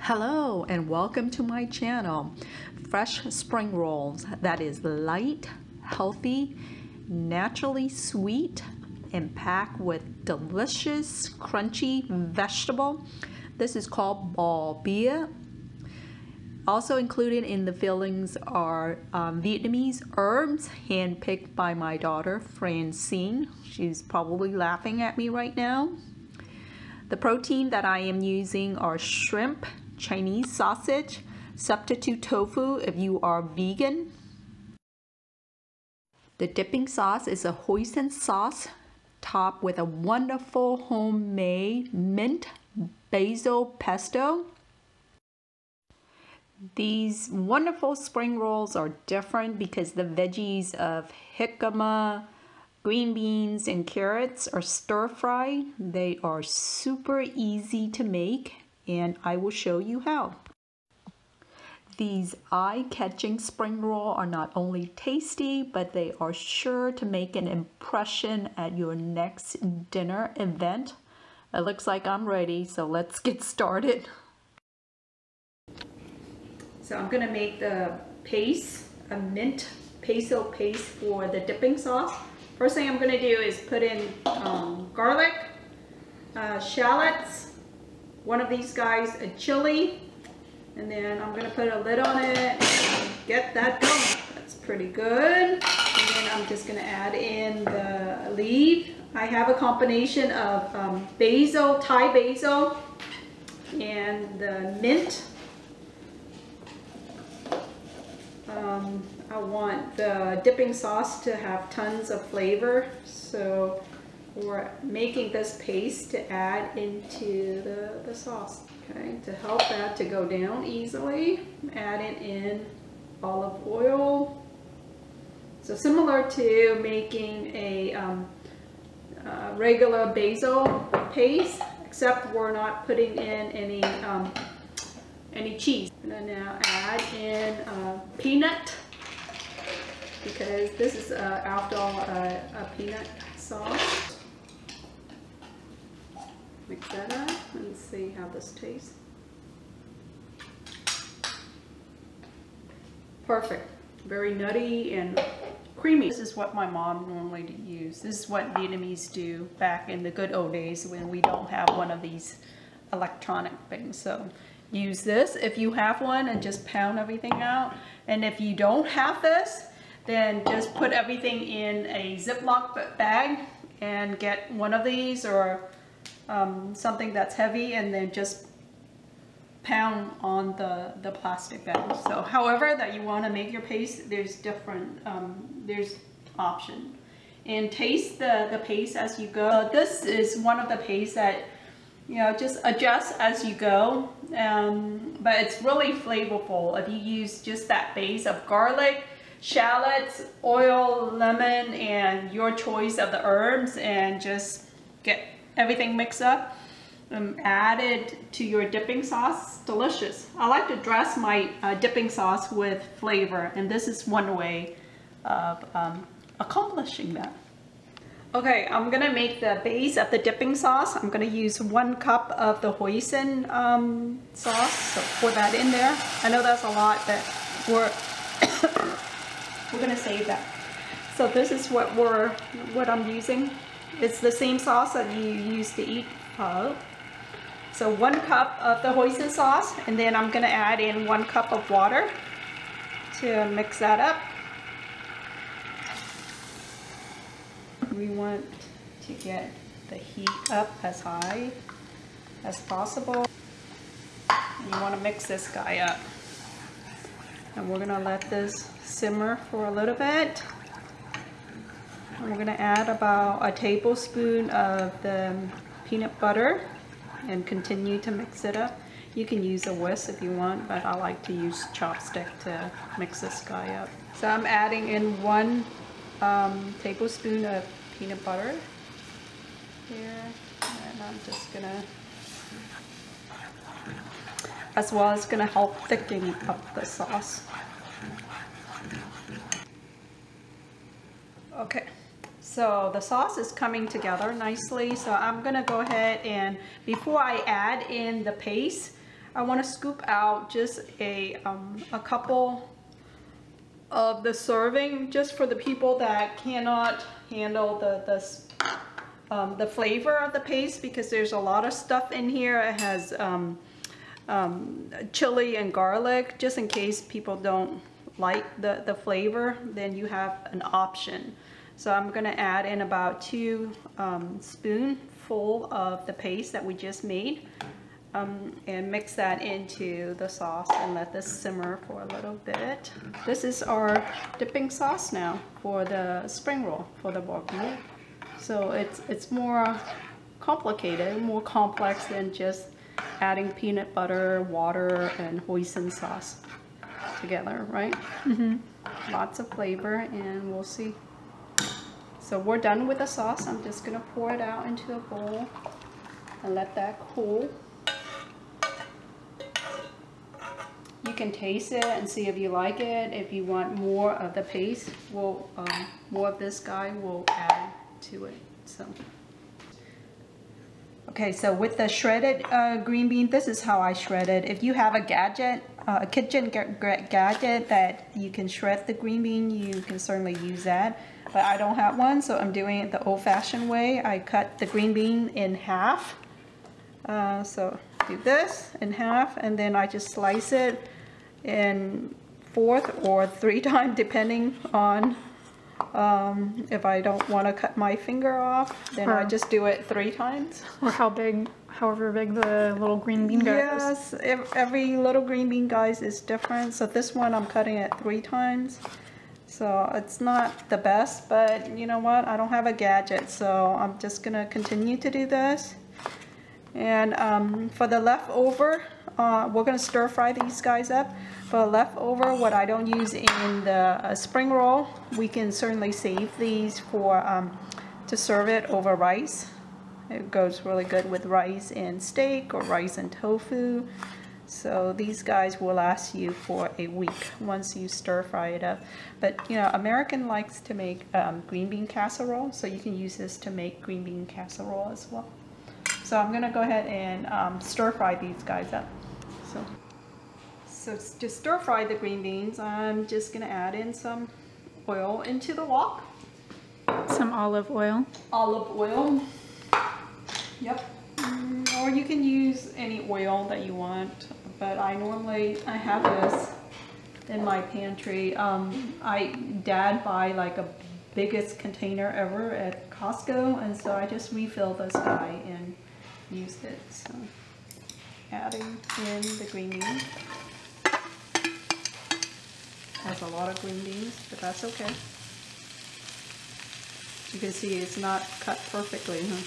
Hello and welcome to my channel. Fresh spring rolls that is light, healthy, naturally sweet, and packed with delicious, crunchy vegetable. This is called Bo Bia. Also included in the fillings are Vietnamese herbs handpicked by my daughter Francine. She's probably laughing at me right now. The protein that I am using are shrimp, Chinese sausage, substitute tofu if you are vegan. The dipping sauce is a hoisin sauce topped with a wonderful homemade mint basil pesto. These wonderful spring rolls are different because the veggies of jicama, green beans, and carrots are stir-fried. They are super easy to make, and I will show you how. These eye-catching spring rolls are not only tasty, but they are sure to make an impression at your next dinner event. It looks like I'm ready, so let's get started. So I'm gonna make the paste, a mint basil paste for the dipping sauce. First thing I'm gonna do is put in garlic, shallots, one of these guys, a chili, and then I'm gonna put a lid on it and get that going. That's pretty good. And then I'm just gonna add in the leaf. I have a combination of basil, Thai basil, and the mint. I want the dipping sauce to have tons of flavor, so we're making this paste to add into the sauce. Okay, to help that to go down easily, adding in olive oil. So similar to making a regular basil paste, except we're not putting in any cheese. I'm gonna now add in peanut, because this is after all a peanut sauce. Mix that up and see how this tastes. Perfect. Very nutty and creamy. This is what my mom normally used. This is what Vietnamese do back in the good old days when we don't have one of these electronic things. So use this if you have one and just pound everything out. And if you don't have this, then just put everything in a Ziploc bag and get one of these or something that's heavy, and then just pound on the plastic bag. So however that you want to make your paste, there's different, there's option. And taste the paste as you go. This is one of the pastes that, you know, just adjust as you go, but it's really flavorful if you use just that base of garlic, shallots, oil, lemon, and your choice of the herbs, and just get everything mixed up and add it to your dipping sauce. Delicious. I like to dress my dipping sauce with flavor, and this is one way of accomplishing that. Okay, I'm gonna make the base of the dipping sauce. I'm gonna use 1 cup of the hoisin sauce, so pour that in there. I know that's a lot, but we're gonna save that. So this is what I'm using. It's the same sauce that you use to eat pho. So 1 cup of the hoisin sauce, and then I'm gonna add in 1 cup of water to mix that up. We want to get the heat up as high as possible. And you want to mix this guy up. And we're going to let this simmer for a little bit. And we're going to add about a tablespoon of the peanut butter and continue to mix it up. You can use a whisk if you want, but I like to use chopstick to mix this guy up. So I'm adding in 1 tablespoon of peanut butter here, and I'm just gonna, as well as gonna help thicken up the sauce. Okay, so the sauce is coming together nicely, so I'm gonna go ahead and before I add in the paste, I want to scoop out just a couple of the serving, just for the people that cannot handle the flavor of the paste, because there's a lot of stuff in here. It has chili and garlic. Just in case people don't like the flavor, then you have an option. So I'm gonna add in about 2 spoonful of the paste that we just made, and mix that into the sauce and let this simmer for a little bit. This is our dipping sauce now for the spring roll, for the Bo Bia. So it's more complicated, more complex than just adding peanut butter, water, and hoisin sauce together, right? Mm-hmm. Lots of flavor, and we'll see. So we're done with the sauce. I'm just gonna pour it out into a bowl and let that cool. You can taste it and see if you like it. If you want more of the paste, we'll more of this guy we'll add to it. So okay, so with the shredded green bean, this is how I shred it. If you have a gadget, a kitchen gadget that you can shred the green bean, you can certainly use that. But I don't have one, so I'm doing it the old-fashioned way. I cut the green bean in half. So do this in half, and then I just slice it in 4th or 3 times, depending on if I don't want to cut my finger off, then I just do it 3 times. Or however big the little green bean guy is. Yes, every little green bean guys is different. So this one I'm cutting it 3 times. So it's not the best, but you know what? I don't have a gadget, so I'm just gonna continue to do this. And for the leftover, we're gonna stir fry these guys up. For the leftover, what I don't use in the spring roll, we can certainly save these for to serve it over rice. It goes really good with rice and steak or rice and tofu. So these guys will last you for a week once you stir fry it up. But you know, American likes to make green bean casserole, so you can use this to make green bean casserole as well. So I'm gonna go ahead and stir fry these guys up. So to stir fry the green beans, I'm just gonna add in some oil into the wok. Some olive oil. Olive oil. Yep. Or you can use any oil that you want, but I have this in my pantry. Dad buy like a biggest container ever at Costco, and so I just refill this guy and used it. So adding in the green beans. Has a lot of green beans, but that's okay. You can see it's not cut perfectly, huh?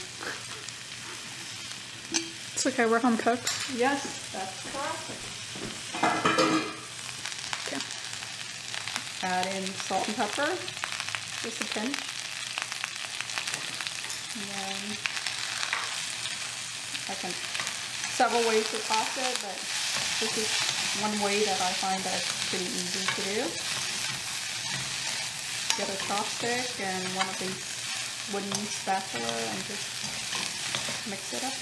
It's okay, we're home cooked. Yes, that's correct. Okay. Add in salt and pepper, just a pinch. And then several ways to toss it, but this is one way that I find that's pretty easy to do. Get a chopstick and one of these wooden spatula and just mix it up.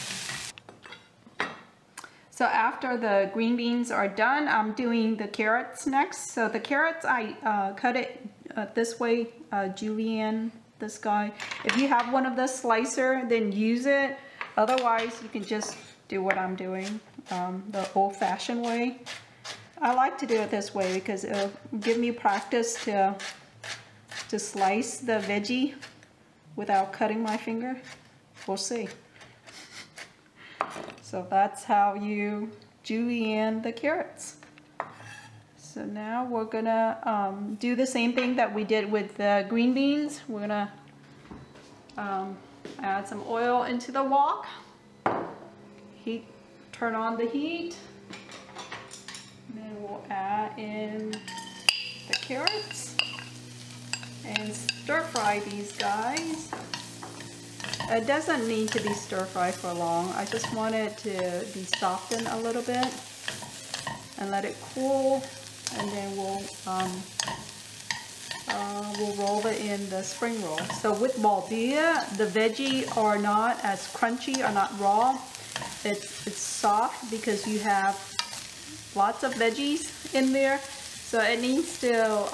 So after the green beans are done, I'm doing the carrots next. So the carrots, I cut it this way, julienne, this guy. If you have one of the slicer, then use it. Otherwise, you can just do what I'm doing, the old-fashioned way. I like to do it this way because it'll give me practice to slice the veggie without cutting my finger. We'll see. So that's how you julienne the carrots. So now we're gonna do the same thing that we did with the green beans. We're gonna add some oil into the wok. Turn on the heat. And then we'll add in the carrots and stir fry these guys. It doesn't need to be stir fried for long. I just want it to be softened a little bit and let it cool, and then we'll roll it in the spring roll. So with Bo Bia, the veggie are not as crunchy or not raw. It's soft because you have lots of veggies in there, so it needs to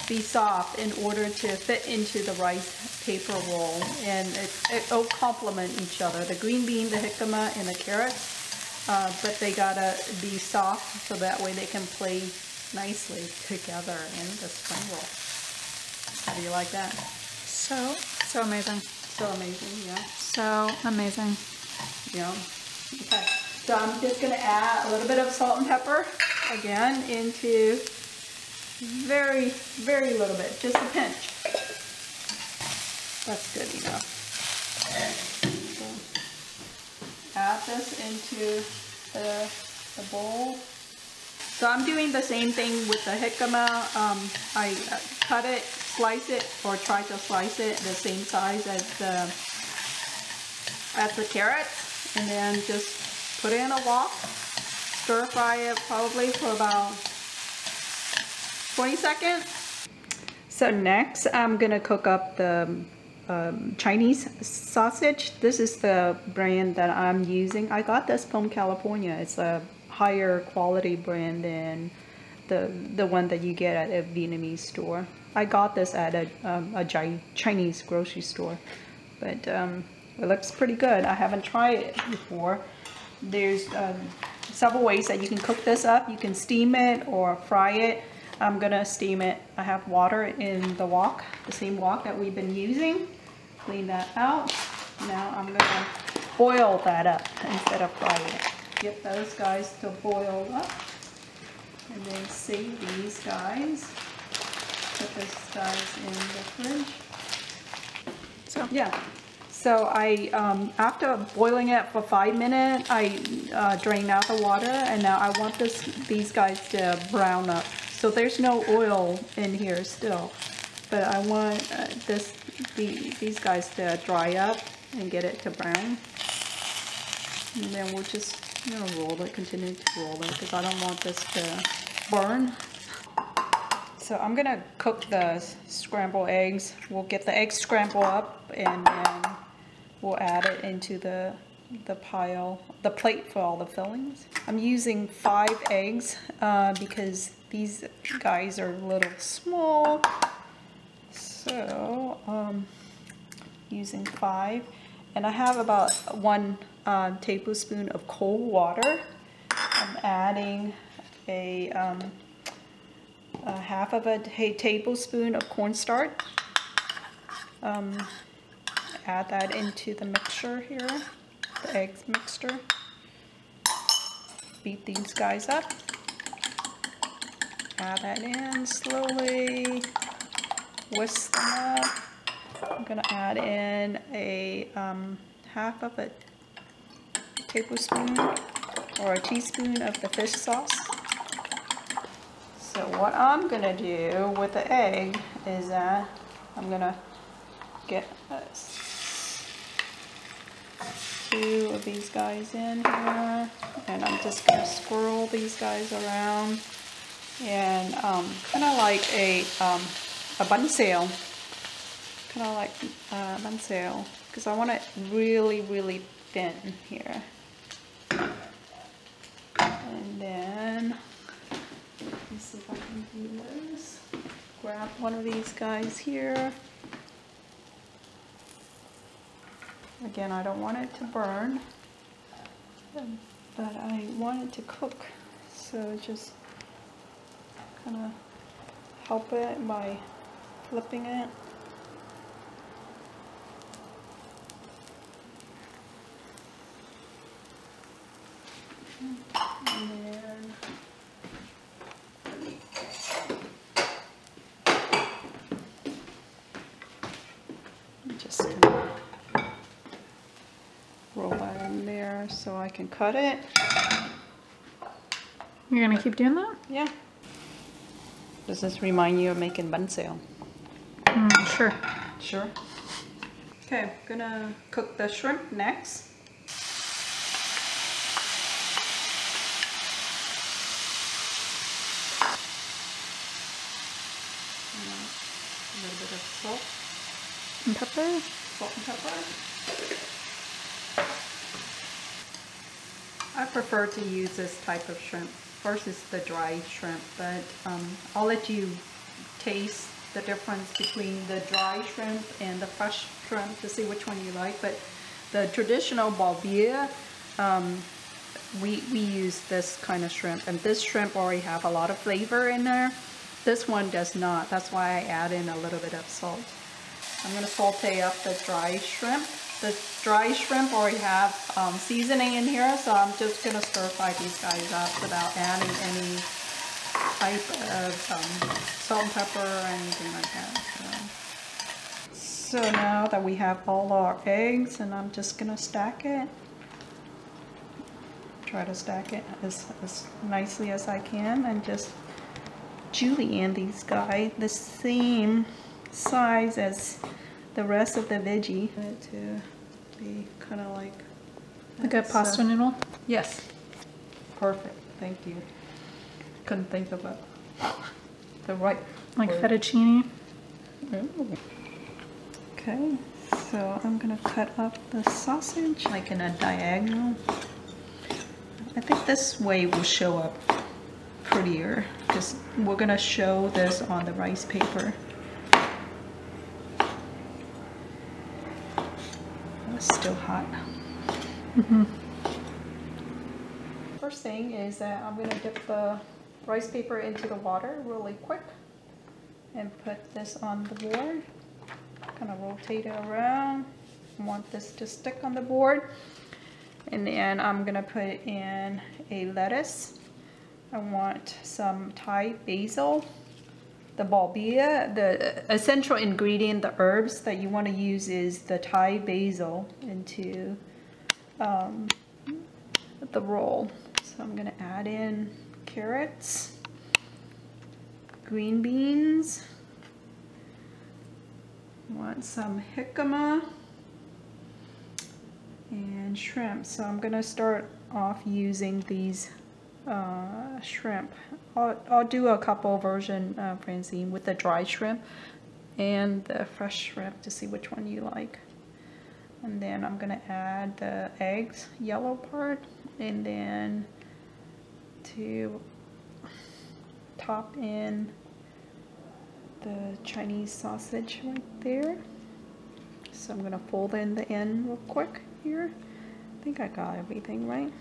be soft in order to fit into the rice paper roll, and it'll complement each other. The green bean, the jicama, and the carrots, but they gotta be soft so that way they can play nicely together in the spring roll. How do you like that? So amazing. So amazing, yeah. So amazing. Yeah. Okay. So I'm just gonna add a little bit of salt and pepper again into very, very little bit, just a pinch. That's good enough. So add this into the bowl. So I'm doing the same thing with the jicama. I cut it, slice it, or try to slice it the same size as the carrots, and then just put it in a wok, stir fry it probably for about 20 seconds. So next I'm gonna cook up the Chinese sausage. This is the brand that I'm using. I got this from California. It's a higher quality brand than the one that you get at a Vietnamese store. I got this at a Chinese grocery store, but it looks pretty good. I haven't tried it before. There's several ways that you can cook this up. You can steam it or fry it. I'm gonna steam it. I have water in the wok, the same wok that we've been using. Clean that out. Now I'm gonna boil that up instead of fry it. Get those guys to boil up, and then save these guys. Put these guys in the fridge. So yeah. So I, after boiling it for 5 minutes, I drain out the water, and now I want these guys to brown up. So there's no oil in here still, but I want these guys to dry up and get it to brown. And then we'll just roll it, continue to roll it, because I don't want this to burn. So I'm gonna cook the scrambled eggs. We'll get the eggs scrambled up, and then we'll add it into the plate for all the fillings. I'm using 5 eggs because these guys are a little small. So using 5, and I have about 1 tablespoon of cold water. I'm adding a half of a tablespoon of cornstarch. Add that into the mixture here, the eggs mixture. Beat these guys up. Add that in slowly. Whisk them up. I'm gonna add in a half of a tablespoon or a teaspoon of the fish sauce. So what I'm gonna do with the egg is that I'm gonna get 2 of these guys in here, and I'm just gonna swirl these guys around, and kind of like a bun sail, because I want it really, really thin here. And then let's see if I can do this. Grab one of these guys here. Again, I don't want it to burn, but I want it to cook, so just kind of help it by flipping it. And then just gonna roll that in there so I can cut it. You're gonna keep doing that? Yeah. Does this remind you of making bun sail? Sure. Sure. Okay, gonna cook the shrimp next. A little bit of salt And pepper. and pepper. I prefer to use this type of shrimp versus the dry shrimp, but I'll let you taste the difference between the dry shrimp and the fresh shrimp to see which one you like. But the traditional Bo Bia, we use this kind of shrimp, and this shrimp already have a lot of flavor in there. This one does not. That's why I add in a little bit of salt. I'm going to saute up the dry shrimp. The dry shrimp already have seasoning in here, so I'm just going to stir fry these guys up without adding any type of salt and pepper or anything like that. So now that we have all our eggs, and I'm just going to stack it. Try to stack it as nicely as I can, and just julienne these guys the same size as the rest of the veggie to be kind of like a pasta noodle? Yes. Perfect. Thank you. Couldn't think of the right like word. Fettuccine. Ooh. Okay, so I'm gonna cut up the sausage like in a diagonal. I think this way will show up prettier because we're gonna show this on the rice paper. It's still hot. First thing is that I'm gonna dip the rice paper into the water really quick and put this on the board. Kind of rotate it around. I want this to stick on the board. And then I'm gonna put in a lettuce. I want some Thai basil. The Bo Bia, the essential ingredient, the herbs that you want to use is the Thai basil into the roll. So I'm gonna add in carrots, green beans. I want some jicama and shrimp. So I'm gonna start off using these shrimp. I'll do a couple version, Francine, with the dry shrimp and the fresh shrimp to see which one you like. And then I'm gonna add the eggs, yellow part, and then to top in the Chinese sausage right there. So I'm gonna fold in the end real quick here. I think I got everything right.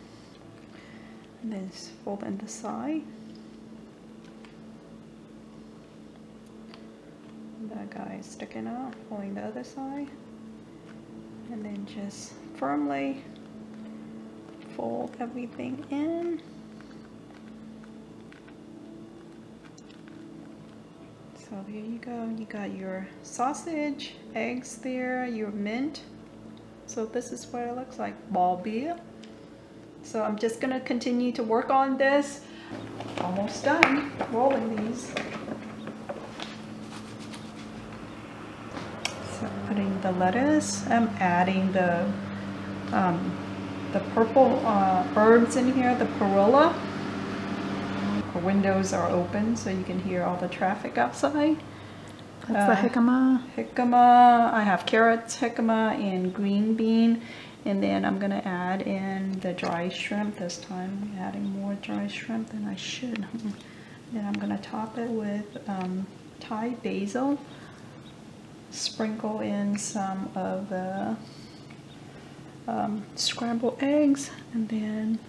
And then just fold in the side. That guy is sticking out, pulling the other side. And then just firmly fold everything in. So here you go. You got your sausage, eggs there, your mint. So this is what it looks like, Bo Bia. So I'm just gonna continue to work on this. Almost done rolling these. So putting the lettuce, I'm adding the purple herbs in here, the perilla. The windows are open so you can hear all the traffic outside. That's the jicama. Jicama, I have carrots, jicama, and green bean. And then I'm gonna add in the dry shrimp this time. I'm adding more dry shrimp than I should. Then I'm gonna top it with Thai basil. Sprinkle in some of the scrambled eggs, and then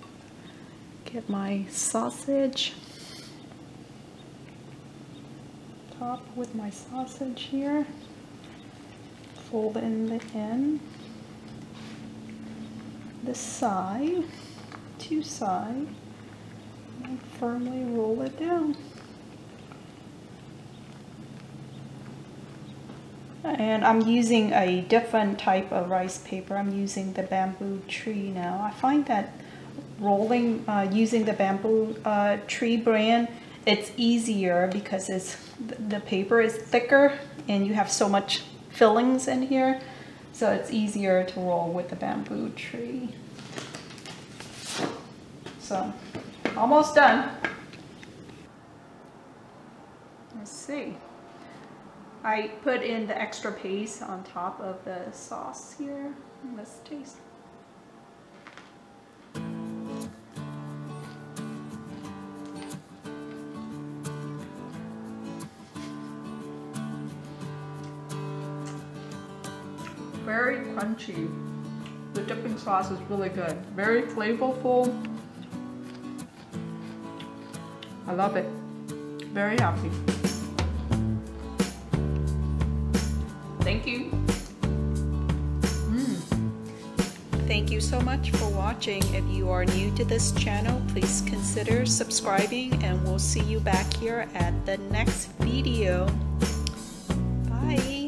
get my sausage. Top with my sausage here. Fold in the end. The side, two sides, and firmly roll it down. And I'm using a different type of rice paper. I'm using the bamboo tree now. I find that rolling, using the bamboo tree brand, it's easier because the paper is thicker and you have so much fillings in here. So it's easier to roll with the bamboo tree. So, almost done. Let's see. I put in the extra paste on top of the sauce here. Let's taste. Very crunchy. The dipping sauce is really good. Very flavorful. I love it. Very happy. Thank you. Thank you so much for watching. If you are new to this channel, please consider subscribing, and we'll see you back here at the next video. Bye.